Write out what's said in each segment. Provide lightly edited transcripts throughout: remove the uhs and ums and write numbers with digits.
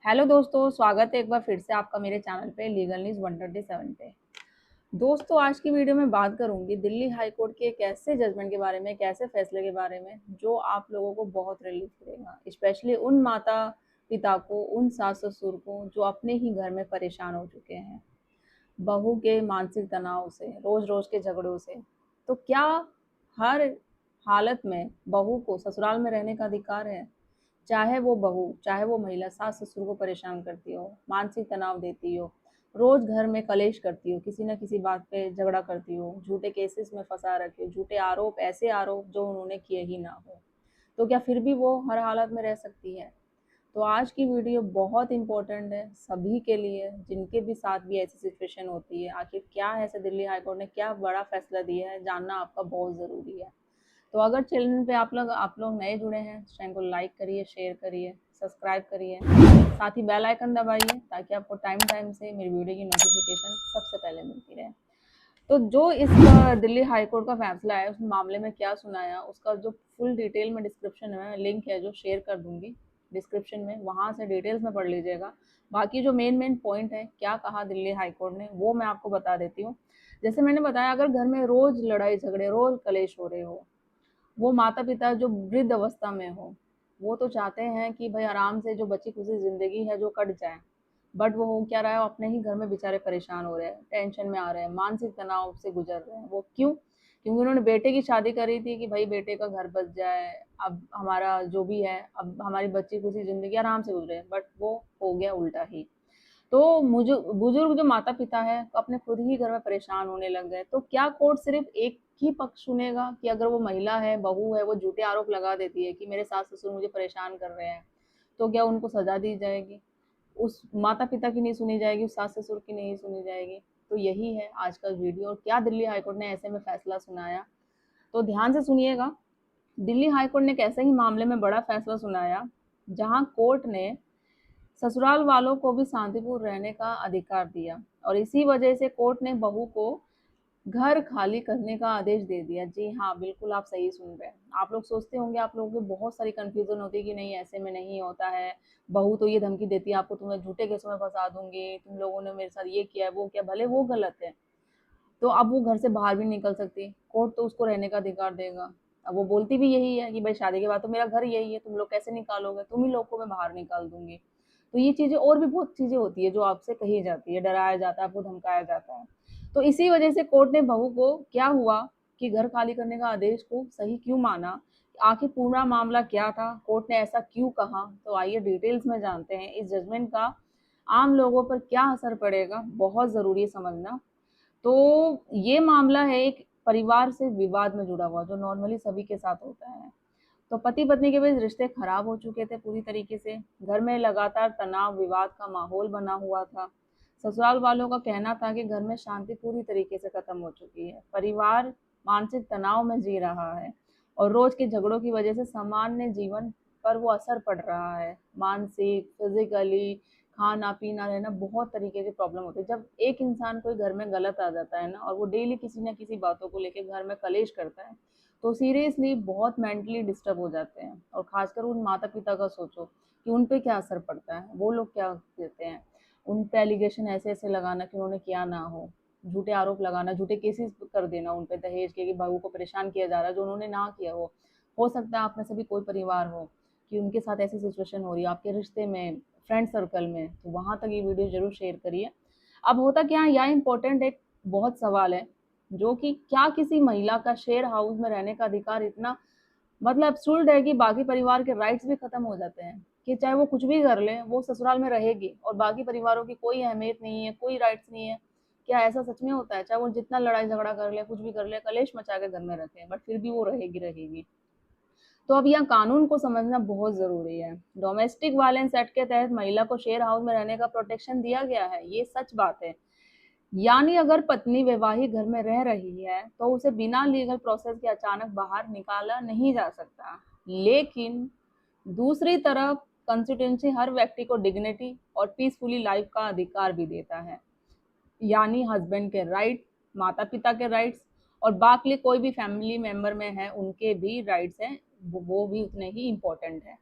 Hello दोस्तों, स्वागत है एक बार फिर से आपका मेरे चैनल पे लीगल न्यूज़ 137 पे। दोस्तों, आज की वीडियो में बात करूंगी दिल्ली हाई कोर्ट के एक ऐसे जजमेंट के बारे में, एक ऐसे फैसले के बारे में जो आप लोगों को बहुत रिलीफ करेगा, स्पेशली उन माता पिता को, उन सास ससुर को जो अपने ही घर में परेशान हो चुके हैं बहू के मानसिक तनाव से, रोज रोज के झगड़ों से। तो क्या हर हालत में बहू को ससुराल में रहने का अधिकार है? चाहे वो बहू, चाहे वो महिला सास ससुर को परेशान करती हो, मानसिक तनाव देती हो, रोज घर में कलेश करती हो, किसी न किसी बात पे झगड़ा करती हो, झूठे केसेस में फंसा रखी हो, झूठे आरोप, ऐसे आरोप जो उन्होंने किए ही ना हो, तो क्या फिर भी वो हर हालत में रह सकती है? तो आज की वीडियो बहुत इंपॉर्टेंट है सभी के लिए जिनके भी साथ भी ऐसी सिचुएशन होती है। आखिर क्या है, ऐसे दिल्ली हाईकोर्ट ने क्या बड़ा फैसला दिया है, जानना आपका बहुत ज़रूरी है। तो अगर चैनल पे आप लोग नए जुड़े हैं, चैनल को लाइक करिए, शेयर करिए, सब्सक्राइब करिए, साथ ही बेल आइकन दबाइए ताकि आपको टाइम टाइम से मेरी वीडियो की नोटिफिकेशन सबसे पहले मिलती रहे। तो जो इस दिल्ली हाई कोर्ट का फैसला है, उस मामले में क्या सुनाया, उसका जो फुल डिटेल में डिस्क्रिप्शन में लिंक है जो शेयर कर दूंगी डिस्क्रिप्शन में, वहाँ से डिटेल्स में पढ़ लीजिएगा। बाकी जो मेन पॉइंट है, क्या कहा दिल्ली हाई कोर्ट ने, वो मैं आपको बता देती हूँ। जैसे मैंने बताया, अगर घर में रोज लड़ाई झगड़े, रोज कलेश हो रहे हो, वो माता पिता जो वृद्ध अवस्था में हो, वो तो चाहते हैं कि भाई आराम से जो बची खुशी जिंदगी है जो कट जाए। बट वो हो क्या रहा है, अपने ही घर में बेचारे परेशान हो रहे हैं, टेंशन में आ रहे हैं, मानसिक तनाव से गुजर रहे हैं। वो क्यों? क्योंकि उन्होंने बेटे की शादी करी थी कि भाई बेटे का घर बच जाए, अब हमारा जो भी है, अब हमारी बच्ची खुशी जिंदगी आराम से गुजरे। बट वो हो गया उल्टा ही। तो मुझे बुजुर्ग जो माता पिता है अपने खुद ही घर में परेशान होने लग गए। तो क्या कोर्ट सिर्फ एक ही पक्ष सुनेगा कि अगर वो महिला है, बहू है, वो झूठे आरोप लगा देती है कि मेरे सास ससुर मुझे परेशान कर रहे हैं, तो क्या उनको सजा दी जाएगी? उस माता पिता की नहीं सुनी जाएगी, उस सास ससुर की नहीं सुनी जाएगी? तो यही है आज का वीडियो। और क्या दिल्ली हाईकोर्ट ने ऐसे में फैसला सुनाया, तो ध्यान से सुनिएगा। दिल्ली हाईकोर्ट ने एक ऐसे ही मामले में बड़ा फैसला सुनाया जहां कोर्ट ने ससुराल वालों को भी शांतिपूर्ण रहने का अधिकार दिया, और इसी वजह से कोर्ट ने बहू को घर खाली करने का आदेश दे दिया। जी हाँ, बिल्कुल आप सही सुन रहे हैं। आप लोग सोचते होंगे, आप लोगों को बहुत सारी कंफ्यूजन होती है कि नहीं ऐसे में नहीं होता है, बहू तो ये धमकी देती है आपको, तुम्हें झूठे केसों में फंसा दूंगी, तुम लोगों ने मेरे साथ ये किया वो किया। भले वो गलत है, तो अब वो घर से बाहर भी निकल सकती, कोर्ट तो उसको रहने का अधिकार देगा। अब वो बोलती भी यही है कि भाई शादी के बाद तो मेरा घर यही है, तुम लोग कैसे निकालोगे, तुम ही लोग को मैं बाहर निकाल दूंगी। तो ये चीजें और भी बहुत चीजें होती है जो आपसे कही जाती है, डराया जाता है, आपको धमकाया जाता है। तो इसी वजह से कोर्ट ने बहू को क्या हुआ कि घर खाली करने का आदेश को सही क्यों माना, आखिर पूरा मामला क्या था, कोर्ट ने ऐसा क्यों कहा। तो आइए डिटेल्स में जानते हैं इस जजमेंट का आम लोगों पर क्या असर पड़ेगा, बहुत जरूरी है समझना। तो ये मामला है एक परिवार से विवाद में जुड़ा हुआ, जो नॉर्मली सभी के साथ होता है। तो पति पत्नी के बीच रिश्ते खराब हो चुके थे पूरी तरीके से, घर में लगातार तनाव विवाद का माहौल बना हुआ था। ससुराल वालों का कहना था कि घर में शांति पूरी तरीके से खत्म हो चुकी है, परिवार मानसिक तनाव में जी रहा है, और रोज के झगड़ों की वजह से सामान्य जीवन पर वो असर पड़ रहा है, मानसिक, फिजिकली, खाना पीना रहना, बहुत तरीके के प्रॉब्लम होते हैं। जब एक इंसान कोई घर में गलत आ जाता है ना, और वो डेली किसी ना किसी बातों को लेकर घर में कलेश करता है, तो सीरियसली बहुत मेंटली डिस्टर्ब हो जाते हैं। और खासकर उन माता पिता का सोचो कि उन पे क्या असर पड़ता है, वो लोग क्या कहते हैं। उन पे एलिगेशन ऐसे ऐसे लगाना कि उन्होंने किया ना हो, झूठे आरोप लगाना, झूठे केसेस कर देना उन पे दहेज के कि बहू को परेशान किया जा रहा है जो उन्होंने ना किया हो सकता है आप में से भी कोई परिवार हो कि उनके साथ ऐसी सिचुएशन हो रही है आपके रिश्ते में, फ्रेंड सर्कल में, तो वहां तक ये वीडियो जरूर शेयर करिए। अब होता क्या है, यह इम्पोर्टेंट एक बहुत सवाल है, जो कि क्या किसी महिला का शेयर हाउस में रहने का अधिकार इतना मतलब एब्सुर्ड है कि बाकी परिवार के राइट्स भी खत्म हो जाते हैं, कि चाहे वो कुछ भी कर ले वो ससुराल में रहेगी और बाकी परिवारों की कोई अहमियत नहीं है, कोई राइट्स नहीं है? क्या ऐसा सच में होता है? चाहे वो जितना लड़ाई झगड़ा कर ले, कुछ भी कर ले, कलेश मचा के घर में रखे, बट फिर भी वो रहेगी रहेगी। तो अब यहाँ कानून को समझना बहुत जरूरी है। डोमेस्टिक वायलेंस एक्ट के तहत महिला को शेयर हाउस में रहने का प्रोटेक्शन दिया गया है, ये सच बात है। यानी अगर पत्नी वैवाहिक घर में रह रही है तो उसे बिना लीगल प्रोसेस के अचानक बाहर निकाला नहीं जा सकता। लेकिन दूसरी तरफ कॉन्स्टिट्यूंसी हर व्यक्ति को डिग्निटी और पीसफुली लाइफ का अधिकार भी देता है। यानी हस्बैंड के राइट, माता पिता के राइट्स, और बाकी कोई भी फैमिली मेंबर में है उनके भी राइट्स हैं, वो भी उतने ही इम्पोर्टेंट है।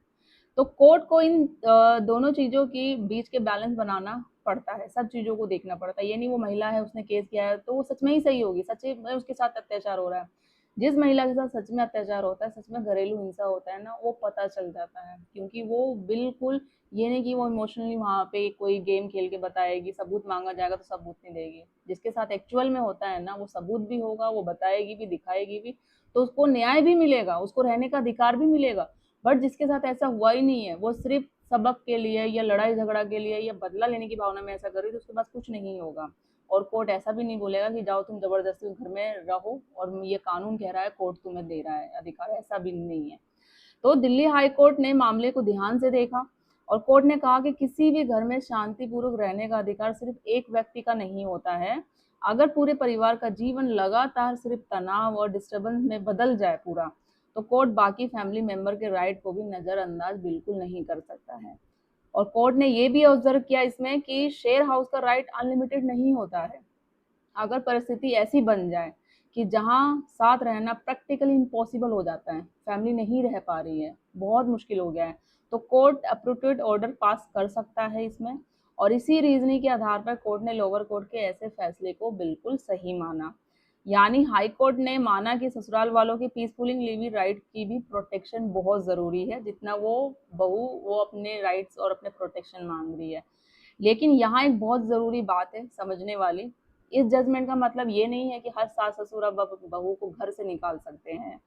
तो कोर्ट को इन दोनों चीज़ों की बीच के बैलेंस बनाना पड़ता है, सब चीज़ों को देखना पड़ता है। ये नहीं वो महिला है, उसने केस किया है तो वो सच में ही सही होगी, सच में उसके साथ अत्याचार हो रहा है। जिस महिला के साथ सच में अत्याचार होता है, सच में घरेलू हिंसा होता है ना, वो पता चल जाता है, क्योंकि वो बिल्कुल ये नहीं कि वो इमोशनली वहाँ पे कोई गेम खेल के बताएगी, सबूत मांगा जाएगा तो सबूत नहीं देगी। जिसके साथ एक्चुअल में होता है ना, वो सबूत भी होगा, वो बताएगी भी, दिखाएगी भी, तो उसको न्याय भी मिलेगा, उसको रहने का अधिकार भी मिलेगा। बट जिसके साथ ऐसा हुआ ही नहीं है, वो सिर्फ सबक के लिए या लड़ाई झगड़ा के लिए या बदला लेने की भावना में ऐसा कर रही, तो उसके पास कुछ नहीं होगा। और कोर्ट ऐसा भी नहीं बोलेगा कि जाओ तुम जबरदस्ती घर में रहो और ये कानून कह रहा है, कोर्ट तुम्हें दे रहा है अधिकार, ऐसा भी नहीं है। तो दिल्ली हाई कोर्ट ने मामले को ध्यान से देखा और कोर्ट ने कहा कि किसी भी घर में शांतिपूर्वक रहने का अधिकार सिर्फ एक व्यक्ति का नहीं होता है। अगर पूरे परिवार का जीवन लगातार सिर्फ तनाव और डिस्टर्बेंस में बदल जाए पूरा, तो कोर्ट बाकी फैमिली मेंबर के राइट को भी नजरअंदाज बिल्कुल नहीं कर सकता है। और कोर्ट ने ये भी ऑब्जर्व किया इसमें कि शेयर हाउस का राइट अनलिमिटेड नहीं होता है। अगर परिस्थिति ऐसी बन जाए कि जहाँ साथ रहना प्रैक्टिकली इम्पॉसिबल हो जाता है, फैमिली नहीं रह पा रही है, बहुत मुश्किल हो गया है, तो कोर्ट अप्रोप्रिएट ऑर्डर पास कर सकता है इसमें। और इसी रीजनिंग के आधार पर कोर्ट ने लोअर कोर्ट के ऐसे फैसले को बिल्कुल सही माना। यानी हाई कोर्ट ने माना कि ससुराल वालों की पीसफुली लिविंग राइट की भी प्रोटेक्शन बहुत ज़रूरी है, जितना वो बहू वो अपने राइट्स और अपने प्रोटेक्शन मांग रही है। लेकिन यहाँ एक बहुत ज़रूरी बात है समझने वाली, इस जजमेंट का मतलब ये नहीं है कि हर सास ससुर अब बहू को घर से निकाल सकते हैं,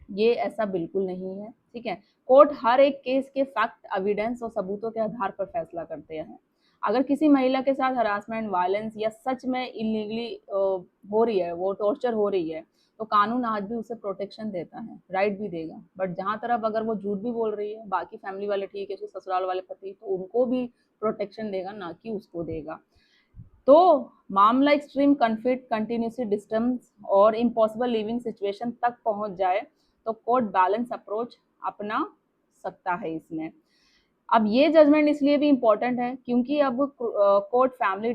ये ऐसा बिल्कुल नहीं है। ठीक है, कोर्ट हर एक केस के फैक्ट, एविडेंस और सबूतों के आधार पर फैसला करते हैं। अगर किसी महिला के साथ हरासमेंट, वायलेंस या सच में इलीगली हो रही है, वो टॉर्चर हो रही है, तो कानून आज भी उसे प्रोटेक्शन देता है, राइट भी देगा। बट जहाँ तरफ अगर वो झूठ भी बोल रही है, बाकी फैमिली वाले ठीक है, उसके ससुराल वाले पति, तो उनको भी प्रोटेक्शन देगा, ना कि उसको देगा। तो मामला एक्सट्रीम कन्फ्लिक्ट, कंटिन्यूसी डिस्टेंस और इम्पॉसिबल लिविंग सिचुएशन तक पहुंच जाए तो कोर्ट बैलेंस अप्रोच अपना सकता है इसमें। अब ये जजमेंट इसलिए भी इम्पोर्टेंट है क्योंकि अब कोर्ट फैमिली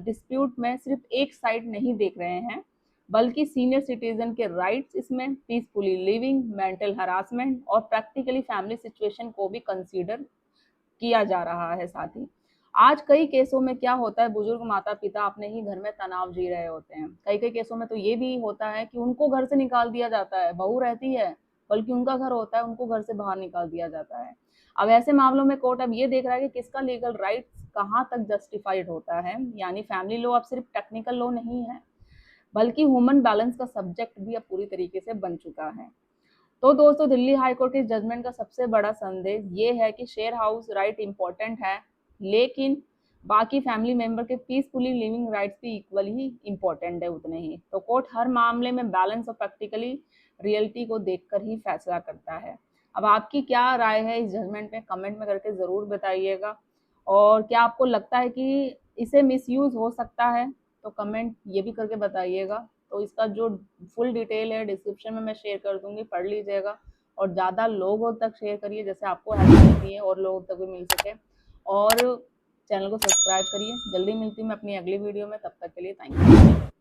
डिस्प्यूट में सिर्फ एक साइड नहीं देख रहे हैं, बल्कि सीनियर सिटीजन के राइट्स इसमें, पीसफुली लिविंग, मेंटल हरासमेंट और प्रैक्टिकली फैमिली सिचुएशन को भी कंसीडर किया जा रहा है। साथ ही आज कई केसों में क्या होता है, बुजुर्ग माता पिता अपने ही घर में तनाव जी रहे होते हैं। कई कई केसों में तो ये भी होता है कि उनको घर से निकाल दिया जाता है, बहू रहती है बल्कि उनका घर होता है, उनको घर से बाहर निकाल दिया जाता है। अब ऐसे मामलों में कोर्ट अब ये देख रहा है कि किसका लीगल राइट्स कहाँ तक जस्टिफाइड होता है। यानी फैमिली लॉ अब सिर्फ टेक्निकल लॉ नहीं है, बल्कि ह्यूमन बैलेंस का सब्जेक्ट भी अब पूरी तरीके से बन चुका है। तो दोस्तों, दिल्ली हाई कोर्ट के जजमेंट का सबसे बड़ा संदेश ये है कि शेयर हाउस राइट इंपॉर्टेंट है, लेकिन बाकी फैमिली मेंबर के पीसफुली लिविंग राइट्स भी इक्वल ही इंपॉर्टेंट है, उतने ही। तो कोर्ट हर मामले में बैलेंस और प्रैक्टिकली रियलिटी को देखकर ही फैसला करता है। अब आपकी क्या राय है इस जजमेंट में, कमेंट में करके ज़रूर बताइएगा। और क्या आपको लगता है कि इसे मिसयूज़ हो सकता है, तो कमेंट ये भी करके बताइएगा। तो इसका जो फुल डिटेल है डिस्क्रिप्शन में मैं शेयर कर दूंगी, पढ़ लीजिएगा और ज़्यादा लोगों तक शेयर करिए, जैसे आपको हेल्प मिलती है और लोगों तक भी मिल सके। और चैनल को सब्सक्राइब करिए। जल्दी मिलती हूँ मैं अपनी अगली वीडियो में, तब तक के लिए थैंक यू।